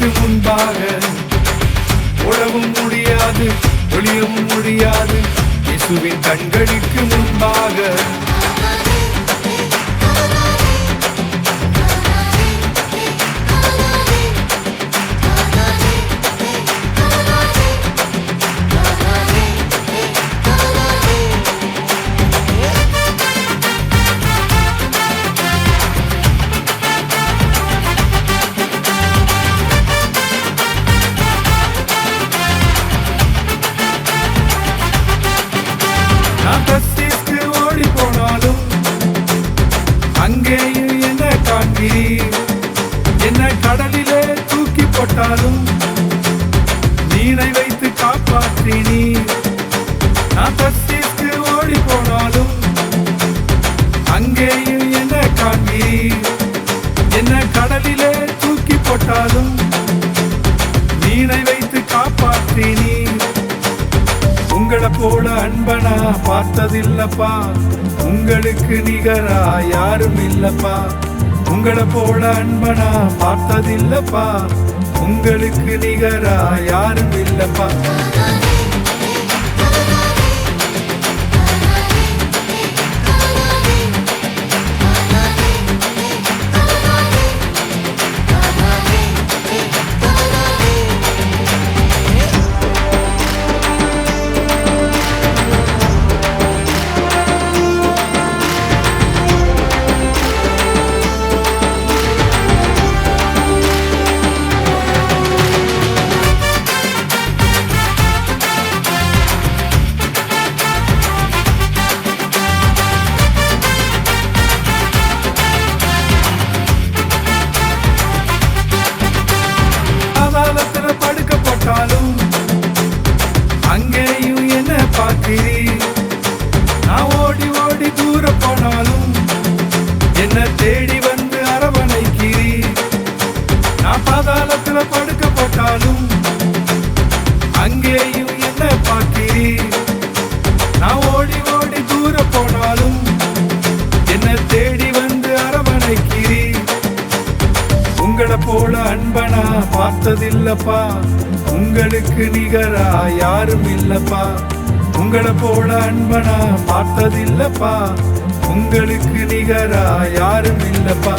கண்களுக்கு முன்பாக ஓடவும் முடியாது, ஒளியவும் முடியாது. இயேசுவின் கண்களுக்கு முன்பாக நான் தர்சீசுக்கு ஓடி போனாலும் அங்கேயும் என்ன காண்கிறீர். என்ன கடலிலே தூக்கி போட்டாலும் நீரை வைத்து காப்பாற்றினீர். நான் தர்சீசுக்கு ஓடி போனாலும் அங்கேயும் என்ன காண்கிறீர். என்ன கடலிலே தூக்கி போட்டாலும் நீரை வைத்து காப்பாற்றினீர். உங்களை போல அன்பனா பார்த்ததில்லப்பா, உங்களுக்கு நிகரா யாரும் இல்லப்பா. உங்களை போல அன்பனா பார்த்ததில்லப்பா, உங்களுக்கு நிகரா யாரும் இல்லப்பா. படுக்கப்பட்டாலும் அங்கேயும் என்ன பார்க்கிறீர். நான் ஓடி ஓடி தூர போனாலும் என்ன தேடி வந்து அரவணைக்கிறீர். நான் பாதாளத்துல படுக்கப்பட்டாலும் அங்கேயும் என்ன பார்க்கிறீர். நான் ஓடி ஓடி தூர போனாலும் என்ன தேடி வந்து அரவணைக்கிறீர். உங்களை போல அன்பனா பார்த்ததில்லப்பா, உங்களுக்கு நிகரா யாரும் இல்லப்பா. உங்களை போல அன்பனா பார்த்ததில்லப்பா, உங்களுக்கு நிகரா யாரும் இல்லப்பா.